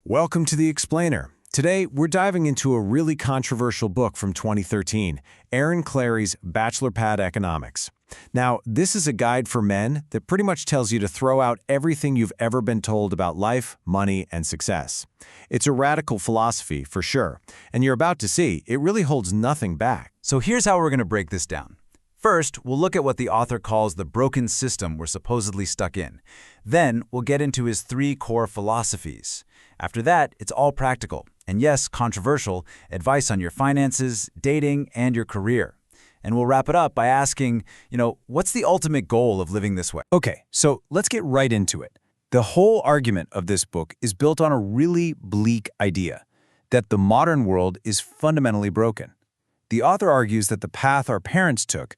Welcome to The Explainer. Today, we're diving into a really controversial book from 2013, Aaron Clarey's Bachelor Pad Economics. Now, this is a guide for men that pretty much tells you to throw out everything you've ever been told about life, money, and success. It's a radical philosophy, for sure, and you're about to see it really holds nothing back. So here's how we're going to break this down. First, we'll look at what the author calls the broken system we're supposedly stuck in. Then, we'll get into his 3 core philosophies. After that, it's all practical, and yes, controversial, advice on your finances, dating, and your career. And we'll wrap it up by asking, what's the ultimate goal of living this way? Okay, so let's get right into it. The whole argument of this book is built on a really bleak idea, that the modern world is fundamentally broken. The author argues that the path our parents took,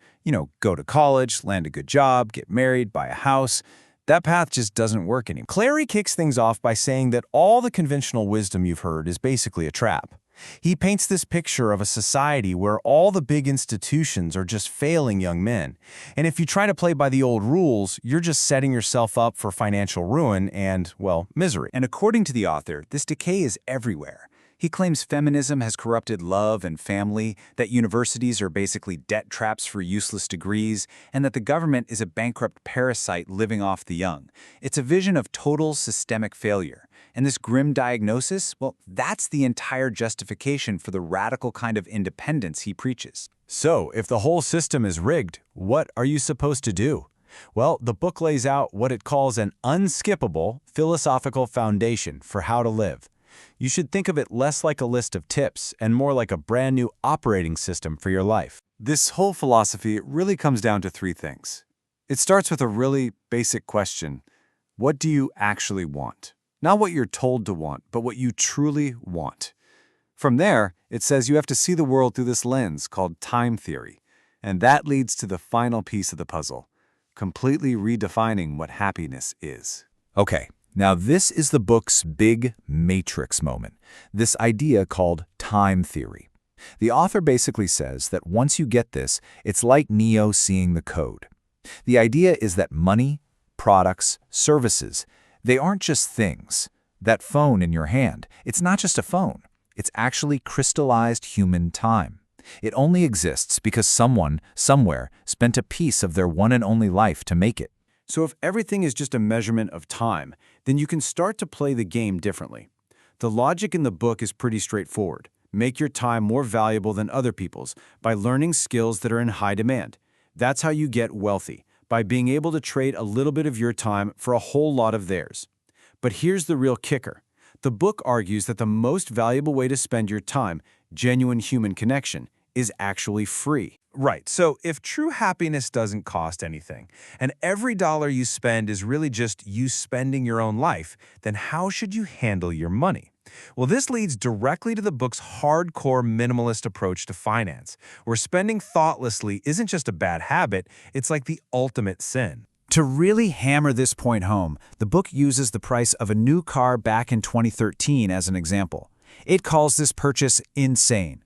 go to college, land a good job, get married, buy a house, that path just doesn't work anymore. Clarey kicks things off by saying that all the conventional wisdom you've heard is basically a trap. He paints this picture of a society where all the big institutions are just failing young men. And if you try to play by the old rules, you're just setting yourself up for financial ruin and, well, misery. And according to the author, this decay is everywhere. He claims feminism has corrupted love and family, that universities are basically debt traps for useless degrees, and that the government is a bankrupt parasite living off the young. It's a vision of total systemic failure. And this grim diagnosis, well, that's the entire justification for the radical kind of independence he preaches. So, if the whole system is rigged, what are you supposed to do? Well, the book lays out what it calls an unskippable philosophical foundation for how to live. You should think of it less like a list of tips and more like a brand new operating system for your life. This whole philosophy really comes down to 3 things. It starts with a really basic question. What do you actually want? Not what you're told to want, but what you truly want. From there, it says you have to see the world through this lens called time theory. And that leads to the final piece of the puzzle, completely redefining what happiness is. Okay. Now, this is the book's big matrix moment, this idea called time theory. The author basically says that once you get this, it's like Neo seeing the code. The idea is that money, products, services, they aren't just things. That phone in your hand, it's not just a phone. It's actually crystallized human time. It only exists because someone, somewhere, spent a piece of their one and only life to make it. So if everything is just a measurement of time, then you can start to play the game differently. The logic in the book is pretty straightforward. Make your time more valuable than other people's by learning skills that are in high demand. That's how you get wealthy, by being able to trade a little bit of your time for a whole lot of theirs. But here's the real kicker. The book argues that the most valuable way to spend your time, genuine human connection, is actually free. Right, so if true happiness doesn't cost anything, and every dollar you spend is really just you spending your own life, then how should you handle your money? Well, this leads directly to the book's hardcore minimalist approach to finance, where spending thoughtlessly isn't just a bad habit, it's like the ultimate sin. To really hammer this point home, the book uses the price of a new car back in 2013 as an example. It calls this purchase insane.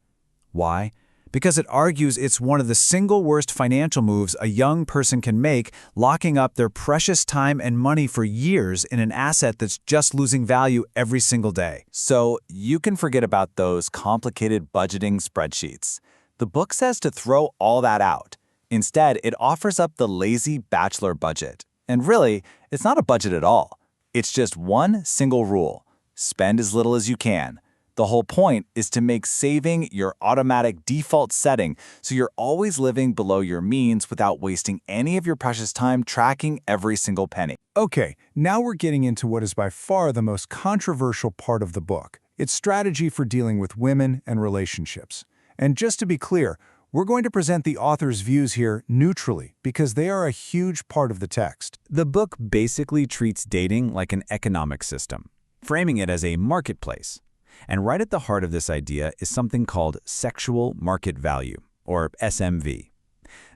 Why? Because it argues it's one of the single worst financial moves a young person can make, locking up their precious time and money for years in an asset that's just losing value every single day. So you can forget about those complicated budgeting spreadsheets. The book says to throw all that out. Instead, it offers up the lazy bachelor budget. And really, it's not a budget at all. It's just one single rule. Spend as little as you can. The whole point is to make saving your automatic default setting so you're always living below your means without wasting any of your precious time tracking every single penny. Okay, now we're getting into what is by far the most controversial part of the book. It's strategy for dealing with women and relationships. And just to be clear, we're going to present the author's views here neutrally because they are a huge part of the text. The book basically treats dating like an economic system, framing it as a marketplace. And right at the heart of this idea is something called sexual market value, or SMV.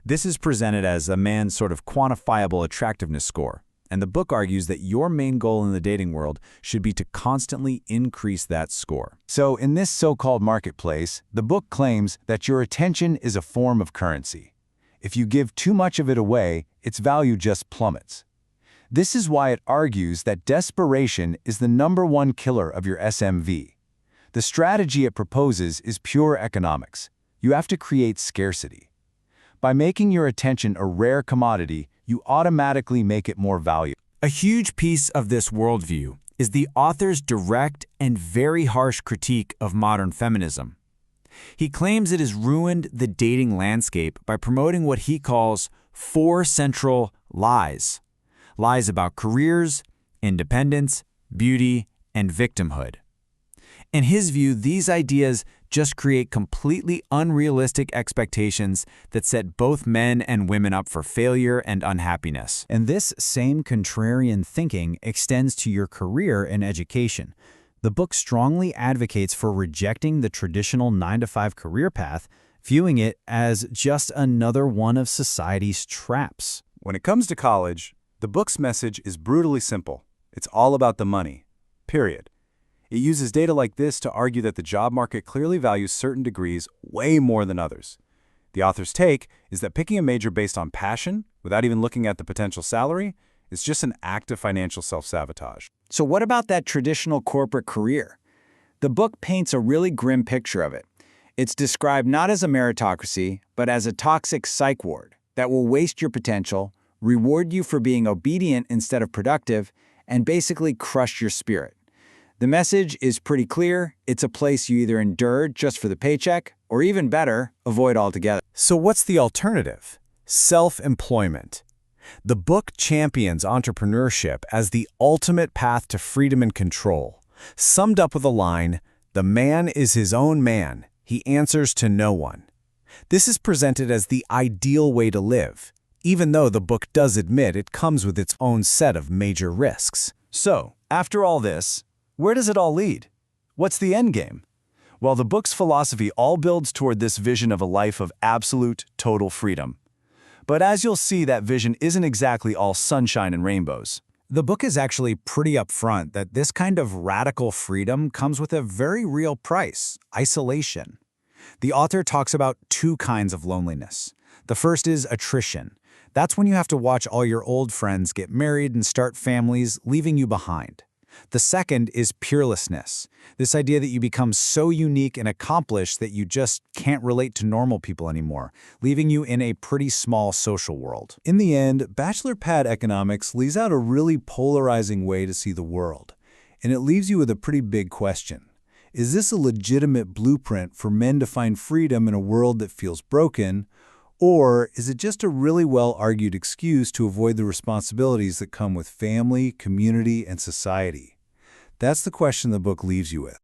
This is presented as a man's sort of quantifiable attractiveness score, and the book argues that your main goal in the dating world should be to constantly increase that score. So in this so-called marketplace, the book claims that your attention is a form of currency. If you give too much of it away, its value just plummets. This is why it argues that desperation is the #1 killer of your SMV. The strategy it proposes is pure economics. You have to create scarcity. By making your attention a rare commodity, you automatically make it more valuable. A huge piece of this worldview is the author's direct and very harsh critique of modern feminism. He claims it has ruined the dating landscape by promoting what he calls 4 central lies. Lies about careers, independence, beauty, and victimhood. In his view, these ideas just create completely unrealistic expectations that set both men and women up for failure and unhappiness. And this same contrarian thinking extends to your career and education. The book strongly advocates for rejecting the traditional 9-to-5 career path, viewing it as just another one of society's traps. When it comes to college, the book's message is brutally simple. It's all about the money. Period. It uses data like this to argue that the job market clearly values certain degrees way more than others. The author's take is that picking a major based on passion, without even looking at the potential salary, is just an act of financial self-sabotage. So what about that traditional corporate career? The book paints a really grim picture of it. It's described not as a meritocracy, but as a toxic psych ward that will waste your potential, reward you for being obedient instead of productive, and basically crush your spirit. The message is pretty clear. It's a place you either endure just for the paycheck, or even better, avoid altogether. So what's the alternative? Self-employment. The book champions entrepreneurship as the ultimate path to freedom and control. Summed up with a line, "The man is his own man. He answers to no one." This is presented as the ideal way to live, even though the book does admit it comes with its own set of major risks. So, after all this, where does it all lead? What's the endgame? Well, the book's philosophy all builds toward this vision of a life of absolute, total freedom. But as you'll see, that vision isn't exactly all sunshine and rainbows. The book is actually pretty upfront that this kind of radical freedom comes with a very real price: isolation. The author talks about 2 kinds of loneliness. The first is attrition. That's when you have to watch all your old friends get married and start families, leaving you behind. The second is peerlessness, this idea that you become so unique and accomplished that you just can't relate to normal people anymore, leaving you in a pretty small social world. In the end, Bachelor Pad Economics lays out a really polarizing way to see the world, and it leaves you with a pretty big question. Is this a legitimate blueprint for men to find freedom in a world that feels broken, or is it just a really well-argued excuse to avoid the responsibilities that come with family, community, and society? That's the question the book leaves you with.